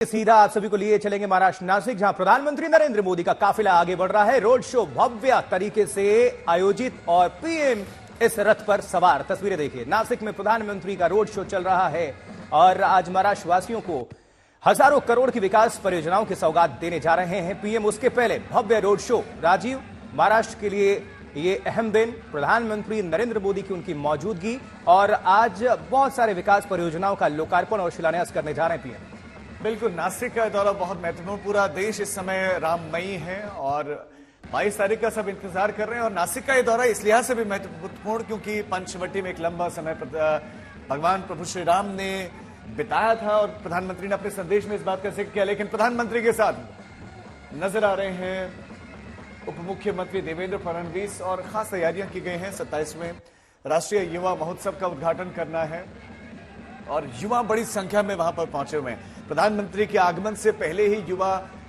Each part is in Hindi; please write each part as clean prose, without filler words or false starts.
सीधा आप सभी को लिए चलेंगे महाराष्ट्र नासिक, जहां प्रधानमंत्री नरेंद्र मोदी का काफिला आगे बढ़ रहा है। रोड शो भव्य तरीके से आयोजित और पीएम इस रथ पर सवार। तस्वीरें देखिए, नासिक में प्रधानमंत्री का रोड शो चल रहा है और आज महाराष्ट्र वासियों को हजारों करोड़ की विकास परियोजनाओं की सौगात देने जा रहे हैं पीएम। उसके पहले भव्य रोड शो। राजीव, महाराष्ट्र के लिए ये अहम दिन, प्रधानमंत्री नरेंद्र मोदी की उनकी मौजूदगी और आज बहुत सारे विकास परियोजनाओं का लोकार्पण और शिलान्यास करने जा रहे हैं पीएम। बिल्कुल, नासिक का दौरा बहुत महत्वपूर्ण। पूरा देश इस समय राममयी है और 22 तारीख का सब इंतजार कर रहे हैं। और नासिक का ये दौरा इस लिहाज से भी महत्वपूर्ण क्योंकि पंचवटी में एक लंबा समय भगवान प्रभु श्री राम ने बिताया था और प्रधानमंत्री ने अपने संदेश में इस बात का जिक्र किया। लेकिन प्रधानमंत्री के साथ नजर आ रहे हैं उप मुख्यमंत्री देवेंद्र फडणवीस और खास तैयारियां की गई हैं। 27वें राष्ट्रीय युवा महोत्सव का उद्घाटन करना है और युवा बड़ी संख्या में वहां पर पहुंचे हुए हैं। प्रधानमंत्री के आगमन से पहले ही युवा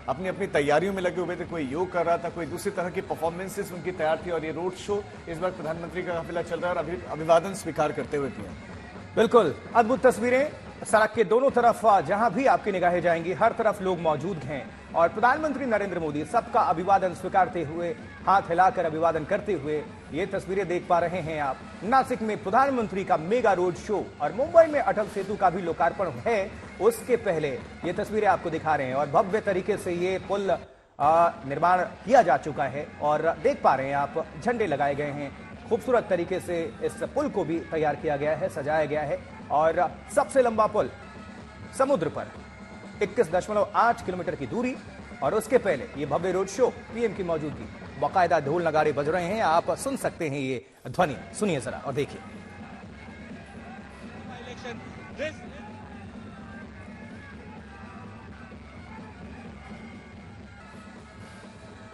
अपनी अपनी तैयारियों में लगे हुए थे। कोई योग कर रहा था, कोई दूसरी तरह की परफॉर्मेंसेस उनकी तैयार थी और ये रोड शो इस बार प्रधानमंत्री का काफिला चल रहा है और अभिवादन स्वीकार करते हुए पीएम। बिल्कुल अद्भुत तस्वीरें। सड़क के दोनों तरफ जहां भी आपकी निगाहें जाएंगी, हर तरफ लोग मौजूद हैं और प्रधानमंत्री नरेंद्र मोदी सबका अभिवादन स्वीकारते हुए, हाथ हिलाकर अभिवादन करते हुए ये तस्वीरें देख पा रहे हैं आप। नासिक में प्रधानमंत्री का मेगा रोड शो और मुंबई में अटल सेतु का भी लोकार्पण है। उसके पहले ये तस्वीरें आपको दिखा रहे हैं और भव्य तरीके से ये पुल निर्माण किया जा चुका है और देख पा रहे हैं आप, झंडे लगाए गए हैं। खूबसूरत तरीके से इस पुल को भी तैयार किया गया है, सजाया गया है और सबसे लंबा पुल समुद्र पर 21.8 किलोमीटर की दूरी। और उसके पहले ये भव्य रोड शो, पीएम की मौजूदगी, बाकायदा ढोल नगाड़े बज रहे हैं। आप सुन सकते हैं ये ध्वनि, सुनिए जरा और देखिए।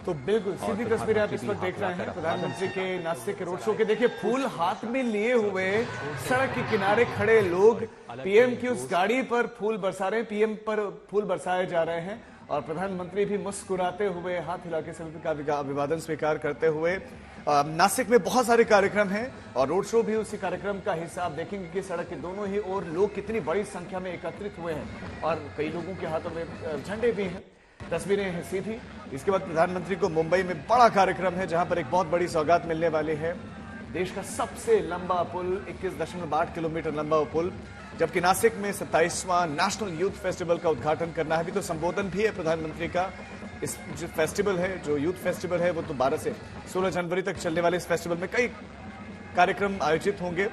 तो बिल्कुल सीधी तस्वीरें आप इस वक्त देख रहे हैं प्रधानमंत्री के नासिक के रोड शो के। देखिए, फूल हाथ में लिए हुए सड़क के किनारे खड़े लोग पीएम की उस गाड़ी पर फूल बरसा रहे हैं। पीएम पर फूल बरसाए जा रहे हैं और प्रधानमंत्री भी मुस्कुराते हुए, हाथ हिला के सभी का अभिवादन स्वीकार करते हुए। नासिक में बहुत सारे कार्यक्रम हैं और रोड शो भी उसी कार्यक्रम का हिस्सा। आप देखेंगे कि सड़क के दोनों ही ओर लोग कितनी बड़ी संख्या में एकत्रित हुए हैं और कई लोगों के हाथों में झंडे भी हैं। तस्वीरें हैं सीधी। इसके बाद प्रधानमंत्री को मुंबई में बड़ा कार्यक्रम है जहां पर एक बहुत बड़ी सौगात मिलने वाली है। देश का सबसे लंबा पुल, 21.8 किलोमीटर लंबा पुल, जबकि नासिक में 27वां नेशनल यूथ फेस्टिवल का उद्घाटन करना है। अभी तो संबोधन भी है प्रधानमंत्री का। इस जो फेस्टिवल है, जो यूथ फेस्टिवल है, वो तो 12 से 16 जनवरी तक चलने वाले इस फेस्टिवल में कई कार्यक्रम आयोजित होंगे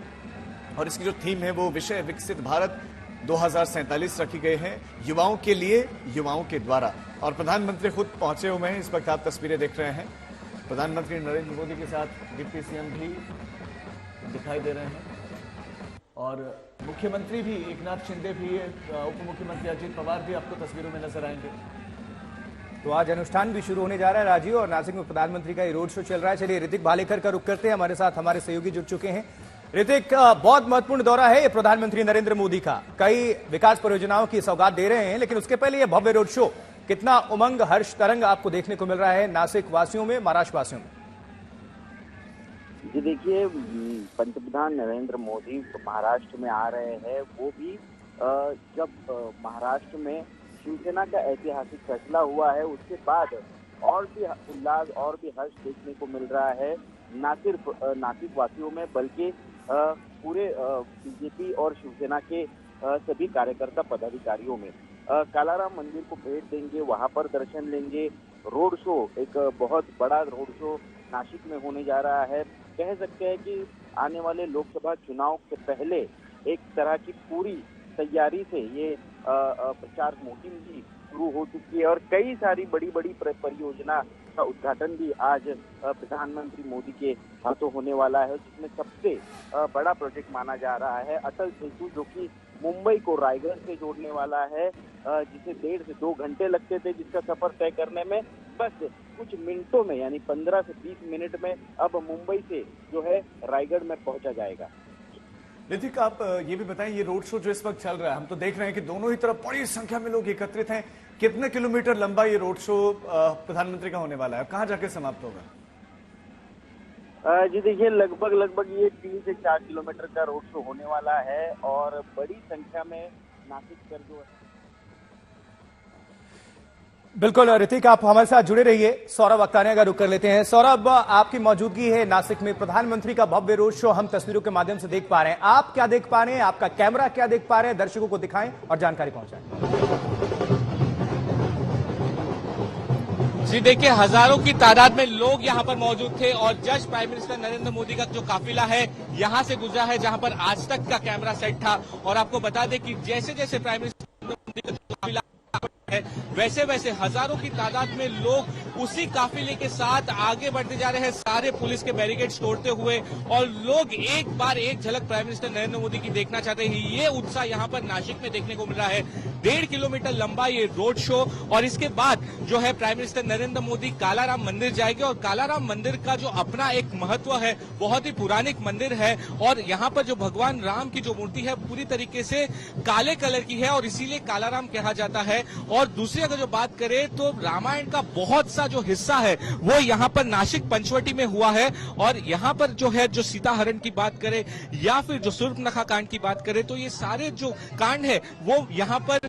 और इसकी जो थीम है वो विषय विकसित भारत 2047 रखी गए हैं, युवाओं के लिए, युवाओं के द्वारा। और प्रधानमंत्री खुद पहुंचे हुए हैं। इस वक्त आप तस्वीरें देख रहे हैं, प्रधानमंत्री नरेंद्र मोदी के साथ डिप्टी सीएम भी दिखाई दे रहे हैं और मुख्यमंत्री भी एकनाथ शिंदे भी, उप मुख्यमंत्री अजित पवार भी आपको तस्वीरों में नजर आएंगे। तो आज अनुष्ठान भी शुरू होने जा रहा है राजीव और नासिक में प्रधानमंत्री का ये रोड शो चल रहा है। चलिए ऋतिक भालेकर का रुख करते हैं, हमारे साथ हमारे सहयोगी जुड़ चुके हैं। ऋतिक, बहुत महत्वपूर्ण दौरा है ये प्रधानमंत्री नरेंद्र मोदी का, कई विकास परियोजनाओं की सौगात दे रहे हैं, लेकिन उसके पहले ये भव्य रोड शो, कितना उमंग, हर्ष तरंग आपको देखने को मिल रहा है नासिक वासियों में, महाराष्ट्र वासियों में? जी देखिए, पंतप्रधान नरेंद्र मोदी महाराष्ट्र में आ रहे हैं, वो भी जब महाराष्ट्र में शिवसेना का ऐतिहासिक फैसला हुआ है उसके बाद और भी उल्लास और भी हर्ष देखने को मिल रहा है, न सिर्फ नासिक वासियों में बल्कि पूरे बीजेपी और शिवसेना के सभी कार्यकर्ता पदाधिकारियों में। कालाराम मंदिर को भेंट देंगे, वहां पर दर्शन लेंगे। रोड शो, एक बहुत बड़ा रोड शो नासिक में होने जा रहा है। कह सकते हैं कि आने वाले लोकसभा चुनाव से पहले एक तरह की पूरी तैयारी से ये प्रचार मुहिम भी शुरू हो चुकी है और कई सारी बड़ी बड़ी परियोजना का उद्घाटन भी आज प्रधानमंत्री मोदी के हाथों होने वाला है, जिसमें सबसे बड़ा प्रोजेक्ट माना जा रहा है अटल सेतु, जो कि मुंबई को रायगढ़ से जोड़ने वाला है, जिसे 1.5 से 2 घंटे लगते थे जिसका सफर तय करने में, बस कुछ मिनटों में यानी 15 से 20 मिनट में अब मुंबई से जो है रायगढ़ में पहुंचा जाएगा। ऋतिक, आप ये भी बताएं, ये रोड शो जो इस वक्त चल रहा है, हम तो देख रहे हैं कि दोनों ही तरफ बड़ी संख्या में लोग एकत्रित हैं। कितने किलोमीटर लंबा ये रोड शो प्रधानमंत्री का होने वाला है, कहां जाके समाप्त होगा? जी देखिए, लगभग ये 3 से 4 किलोमीटर का रोड शो होने वाला है और बड़ी संख्या में नासिक कर जो है बिल्कुल ऋतिक, आप हमारे साथ जुड़े रहिए। सौरभ अख्तारिया का रुख कर लेते हैं। सौरभ, आपकी मौजूदगी है नासिक में, प्रधानमंत्री का भव्य रोड शो हम तस्वीरों के माध्यम से देख पा रहे हैं। आप क्या देख पा रहे हैं, आपका कैमरा क्या देख पा रहे हैं, दर्शकों को दिखाएं और जानकारी पहुंचाएं। जी देखिए, हजारों की तादाद में लोग यहां पर मौजूद थे और just prime minister Narendra Modi का जो काफिला है यहां से गुजरा है, जहां पर आज तक का कैमरा सेट था। और आपको बता दें कि जैसे जैसे प्राइम मिनिस्टर मोदी का जो काफिला है वैसे वैसे हजारों की तादाद में लोग उसी काफिले के साथ आगे बढ़ते जा रहे हैं, सारे पुलिस के बैरिकेड्स तोड़ते हुए। और लोग एक बार एक झलक प्राइम मिनिस्टर नरेंद्र मोदी की देखना चाहते हैं। ये उत्साह यहाँ पर नासिक में देखने को मिल रहा है। 1.5 किलोमीटर लंबा ये रोड शो, और इसके बाद जो है प्राइम मिनिस्टर नरेंद्र मोदी कालाराम मंदिर जाएंगे। और कालाराम मंदिर का जो अपना एक महत्व है, बहुत ही पुरानिक मंदिर है। और यहाँ पर जो भगवान राम की जो मूर्ति है पूरी तरीके से काले कलर की है और इसीलिए कालाराम कहा जाता है। और दूसरी अगर जो बात करें तो रामायण का बहुत सा जो हिस्सा है वो यहाँ पर नासिक पंचवटी में हुआ है। और यहाँ पर जो है जो सीता हरण की बात करें या फिर जो सूर्पनखा कांड की बात करें तो ये सारे जो कांड है वो यहाँ पर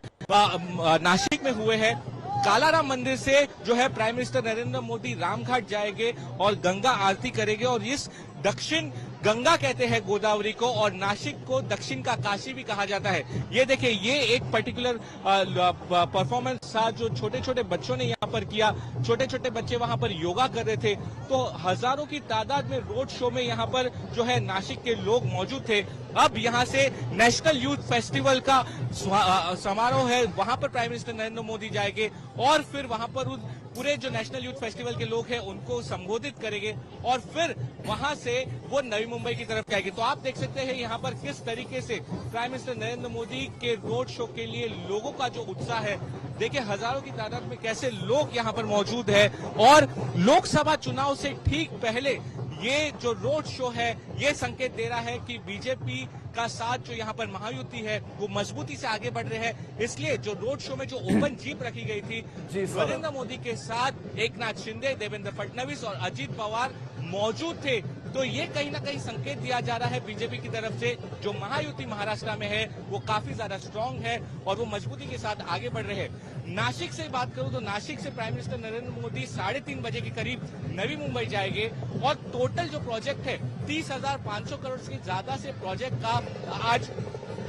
नासिक में हुए हैं। कालाराम मंदिर से जो है प्राइम मिनिस्टर नरेंद्र मोदी रामघाट जाएंगे और गंगा आरती करेंगे। और इस दक्षिण गंगा कहते हैं गोदावरी को, और नासिक को दक्षिण का काशी भी कहा जाता है। ये देखिए, ये एक पर्टिकुलर परफॉर्मेंस था जो छोटे छोटे बच्चों ने यहाँ पर किया। छोटे छोटे बच्चे वहां पर योगा कर रहे थे। तो हजारों की तादाद में रोड शो में यहाँ पर जो है नासिक के लोग मौजूद थे। अब यहाँ से नेशनल यूथ फेस्टिवल का समारोह है, वहां पर प्राइम मिनिस्टर नरेंद्र मोदी जाएंगे और फिर वहां पर पूरे जो नेशनल यूथ फेस्टिवल के लोग हैं उनको संबोधित करेंगे और फिर वहां से वो नवी मुंबई की तरफ जाएंगे। तो आप देख सकते हैं यहाँ पर किस तरीके से प्राइम मिनिस्टर नरेंद्र मोदी के रोड शो के लिए लोगों का जो उत्साह है। देखिए, हजारों की तादाद में कैसे लोग यहाँ पर मौजूद है। और लोकसभा चुनाव से ठीक पहले ये जो रोड शो है ये संकेत दे रहा है कि बीजेपी का साथ जो यहाँ पर महायुति है वो मजबूती से आगे बढ़ रहे हैं। इसलिए जो रोड शो में जो ओपन जीप रखी गई थी नरेंद्र मोदी के साथ एकनाथ शिंदे, देवेंद्र फडणवीस और अजीत पवार मौजूद थे। तो ये कहीं ना कहीं संकेत दिया जा रहा है बीजेपी की तरफ से जो महायुति महाराष्ट्र में है वो काफी ज्यादा स्ट्रांग है और वो मजबूती के साथ आगे बढ़ रहे हैं। नासिक से बात करूं तो नासिक से प्राइम मिनिस्टर नरेंद्र मोदी 3:30 बजे के करीब नवी मुंबई जाएंगे। और टोटल जो प्रोजेक्ट है 30,500 करोड़ से ज्यादा से प्रोजेक्ट का आज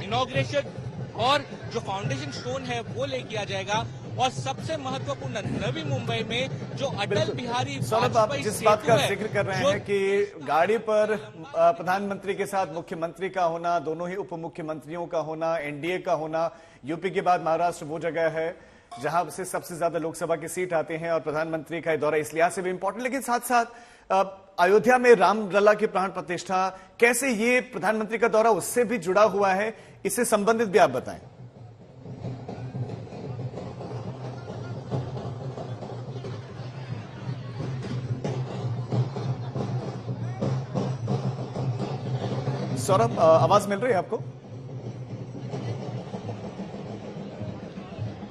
इनॉग्रेशन और जो फाउंडेशन स्टोन है वो ले किया जाएगा। और सबसे महत्वपूर्ण नवी मुंबई में जो अटल बिहारी आप जिस बात का जिक्र कर रहे हैं कि गाड़ी पर प्रधानमंत्री के साथ मुख्यमंत्री का होना, दोनों ही उप मुख्यमंत्रियों का होना, एनडीए का होना, यूपी के बाद महाराष्ट्र वो जगह है जहां से सबसे ज्यादा लोकसभा की सीट आते हैं और प्रधानमंत्री का दौरा इस लिहाज से भी इंपॉर्टेंट। लेकिन साथ साथ अयोध्या में रामलला की प्राण प्रतिष्ठा, कैसे ये प्रधानमंत्री का दौरा उससे भी जुड़ा हुआ है, इससे संबंधित भी आप बताएं। सौरभ, आवाज मिल रही है आपको?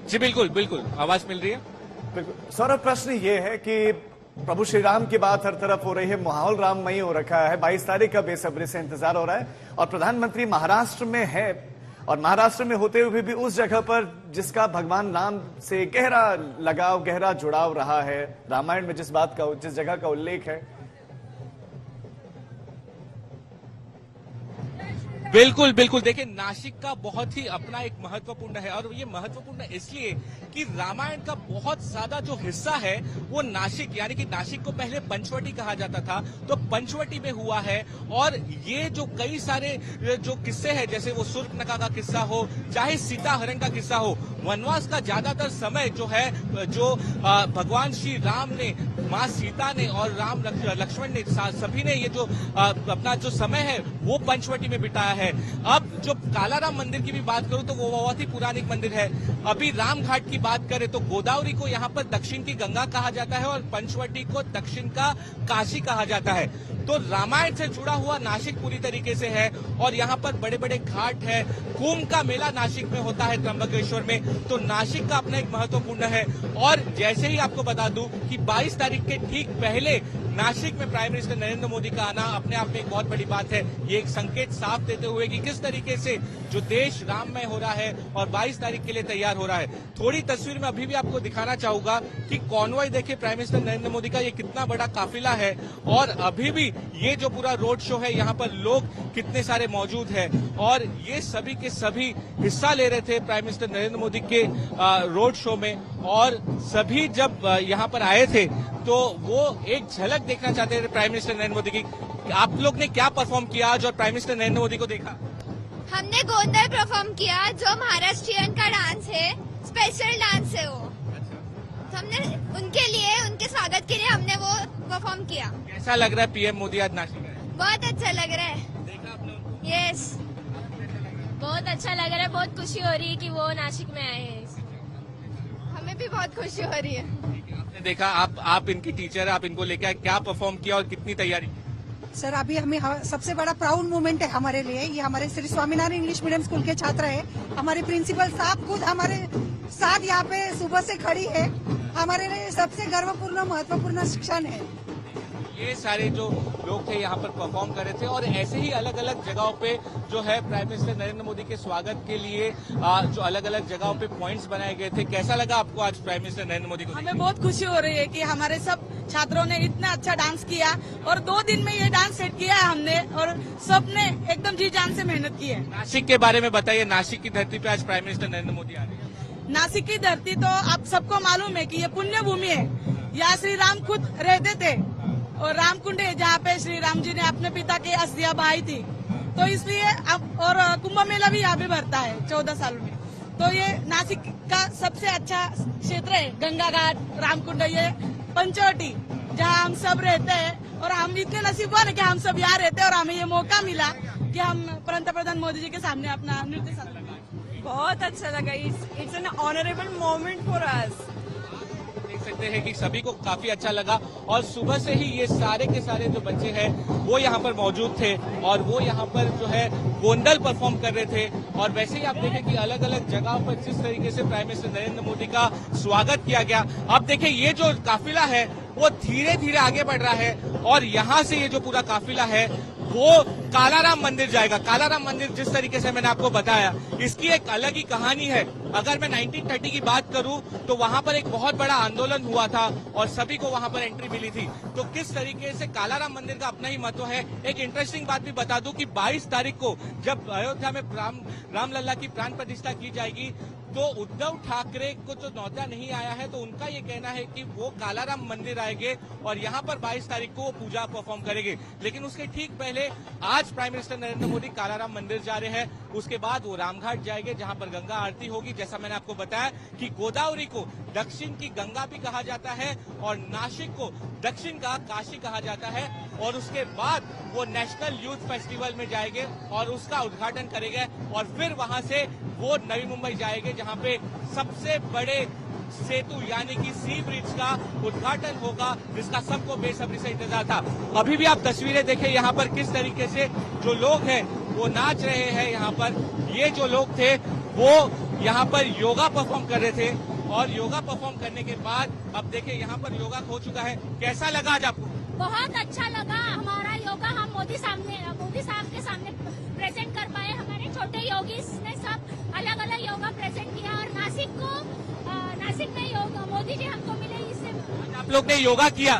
जी बिल्कुल बिल्कुल, आवाज मिल रही है। बिल्कुल सौरभ, प्रश्न ये है कि प्रभु श्री राम की बात हर तरफ हो रही है, माहौल राममयी हो रखा है, 22 तारीख का बेसब्री से इंतजार हो रहा है और प्रधानमंत्री महाराष्ट्र में है और महाराष्ट्र में होते हुए भी उस जगह पर जिसका भगवान राम से गहरा लगाव, गहरा जुड़ाव रहा है, रामायण में जिस जगह का उल्लेख है। बिल्कुल बिल्कुल, देखिए नासिक का बहुत ही अपना एक महत्वपूर्ण है और ये महत्वपूर्ण इसलिए कि रामायण का बहुत ज्यादा जो हिस्सा है वो नासिक, यानी कि नासिक को पहले पंचवटी कहा जाता था तो पंचवटी में हुआ है। और ये जो कई सारे जो किस्से हैं, जैसे वो सूर्पनखा का किस्सा हो, चाहे सीता हरण का किस्सा हो, वनवास का ज्यादातर समय जो है जो भगवान श्री राम ने, माँ सीता ने और राम लक्ष्मण ने, सभी ने ये जो अपना जो समय है वो पंचवटी में बिताया है। अब जो कालाराम मंदिर की भी बात करूं तो वो बहुत ही पुरानी मंदिर है। अभी रामघाट की बात करें तो गोदावरी को यहाँ पर दक्षिण की गंगा कहा जाता है और पंचवटी को दक्षिण का काशी कहा जाता है। तो रामायण से जुड़ा हुआ नासिक पूरी तरीके से है और यहाँ पर बड़े बड़े घाट है। कुंभ का मेला नासिक में होता है त्र्यंबकेश्वर में, तो नासिक का अपना एक महत्वपूर्ण है। और जैसे ही आपको बता दूं कि 22 तारीख के ठीक पहले नासिक में प्राइम मिनिस्टर नरेंद्र मोदी का आना अपने आप में एक बहुत बड़ी बात है। ये एक संकेत साफ देते हुए कि किस तरीके से जो देश राममय हो रहा है और 22 तारीख के लिए तैयार हो रहा है। थोड़ी तस्वीर में अभी भी आपको दिखाना चाहूंगा कि कॉन्वॉय देखिए प्राइम मिनिस्टर नरेंद्र मोदी का ये कितना बड़ा काफिला है और अभी भी ये जो पूरा रोड शो है यहाँ पर लोग कितने सारे मौजूद हैं और ये सभी के सभी हिस्सा ले रहे थे प्राइम मिनिस्टर नरेंद्र मोदी के रोड शो में और सभी जब यहाँ पर आए थे तो वो एक झलक देखना चाहते थे प्राइम मिनिस्टर नरेंद्र मोदी की। आप लोग ने क्या परफॉर्म किया आज और प्राइम मिनिस्टर नरेंद्र मोदी को देखा? हमने गोंदल परफॉर्म किया जो महाराष्ट्रियन का डांस है, स्पेशल डांस है वो। तो हमने उनके लिए, उनके स्वागत के लिए हमने वो परफॉर्म किया। कैसा लग रहा है पीएम मोदी आज नासिक आए? बहुत अच्छा लग रहा है। देखा आप लोग? यस, बहुत अच्छा लग रहा है। बहुत खुशी हो रही है कि वो नासिक में आए हैं। हमें भी बहुत खुशी हो रही है। आपने देखा, आप इनकी टीचर, आप इनको लेकर क्या परफॉर्म किया और कितनी तैयारी? सर अभी हमें सबसे बड़ा प्राउड मोमेंट है हमारे लिए। ये हमारे Shri Swaminarayan English medium school के छात्र है। हमारे प्रिंसिपल साहब खुद हमारे साथ यहाँ पे सुबह से खड़ी है। हमारे लिए सबसे गर्वपूर्ण महत्वपूर्ण क्षण है। ये सारे जो लोग थे यहाँ पर परफॉर्म कर रहे थे और ऐसे ही अलग अलग जगहों पे जो है प्राइम मिनिस्टर नरेंद्र मोदी के स्वागत के लिए जो अलग अलग जगहों पे पॉइंट्स बनाए गए थे। कैसा लगा आपको आज प्राइम मिनिस्टर नरेंद्र मोदी को? हमें बहुत खुशी हो रही है कि हमारे सब छात्रों ने इतना अच्छा डांस किया और 2 दिन में ये डांस सेट किया है हमने और सबने एकदम जी जान से मेहनत की है। नासिक के बारे में बताइए, नासिक की धरती पे आज प्राइम मिनिस्टर नरेंद्र मोदी आ रहे हैं। नासिक की धरती तो आप सबको मालूम है कि ये पुण्य भूमि है। यहाँ श्री राम खुद रहते थे और रामकुंड है जहाँ पे श्री राम जी ने अपने पिता की अस्थियां बहाई थी। तो इसलिए अब और कुंभ मेला भी यहाँ पे भरता है 14 साल में। तो ये नासिक का सबसे अच्छा क्षेत्र है। गंगा घाट, रामकुंड, ये पंचवटी जहाँ हम सब रहते हैं और हम इतने नसीबवान है कि हम सब यहाँ रहते हैं और हमें ये मौका मिला कि हम प्रधानमंत्री मोदी जी के सामने अपना नृत्य साथ। बहुत अच्छा लगा। It's an honourable moment for us. देख सकते हैं कि सभी को काफी अच्छा लगा और सुबह से ही ये सारे के सारे जो बच्चे हैं वो यहाँ पर मौजूद थे और वो यहाँ पर जो है गोंदल परफॉर्म कर रहे थे। और वैसे ही आप देखें कि अलग अलग जगहों पर जिस तरीके से प्राइम मिनिस्टर नरेंद्र मोदी का स्वागत किया गया। अब देखिए ये जो काफिला है वो धीरे धीरे आगे बढ़ रहा है और यहाँ से ये जो पूरा काफिला है वो कालाराम मंदिर जाएगा। कालाराम मंदिर जिस तरीके से मैंने आपको बताया, इसकी एक अलग ही कहानी है। अगर मैं 1930 की बात करूं तो वहां पर एक बहुत बड़ा आंदोलन हुआ था और सभी को वहां पर एंट्री मिली थी। तो किस तरीके से कालाराम मंदिर का अपना ही महत्व है। एक इंटरेस्टिंग बात भी बता दूं कि 22 तारीख को जब अयोध्या में रामलला की प्राण प्रतिष्ठा की जाएगी तो उद्धव ठाकरे को जो न्योता नहीं आया है तो उनका ये कहना है कि वो कालाराम मंदिर आएंगे और यहाँ पर 22 तारीख को वो पूजा परफॉर्म करेंगे। लेकिन उसके ठीक पहले आज प्राइम मिनिस्टर नरेंद्र मोदी कालाराम मंदिर जा रहे हैं। उसके बाद वो रामघाट जाएंगे जहाँ पर गंगा आरती होगी। जैसा मैंने आपको बताया कि गोदावरी को दक्षिण की गंगा भी कहा जाता है और नासिक को दक्षिण का काशी कहा जाता है। और उसके बाद वो नेशनल यूथ फेस्टिवल में जाएंगे और उसका उद्घाटन करेंगे और फिर वहां से वो नवी मुंबई जाएंगे जहां पे सबसे बड़े सेतु यानी कि सी ब्रिज का उद्घाटन होगा, जिसका सबको बेसब्री से इंतजार था। अभी भी आप तस्वीरें देखें यहाँ पर किस तरीके से जो लोग हैं वो नाच रहे हैं। यहाँ पर ये जो लोग थे वो यहाँ पर योगा परफॉर्म कर रहे थे और योगा परफॉर्म करने के बाद अब देखिए यहाँ पर योगा हो चुका है। कैसा लगा आज आपको? बहुत अच्छा लगा। हमारा योगा हम मोदी साहब के सामने प्रेजेंट कर पाए। हमारे छोटे योगी ने सब अलग अलग योगा प्रेजेंट किया और नासिक में योगा मोदी जी हमको मिले। इससे आप लोग ने योगा किया?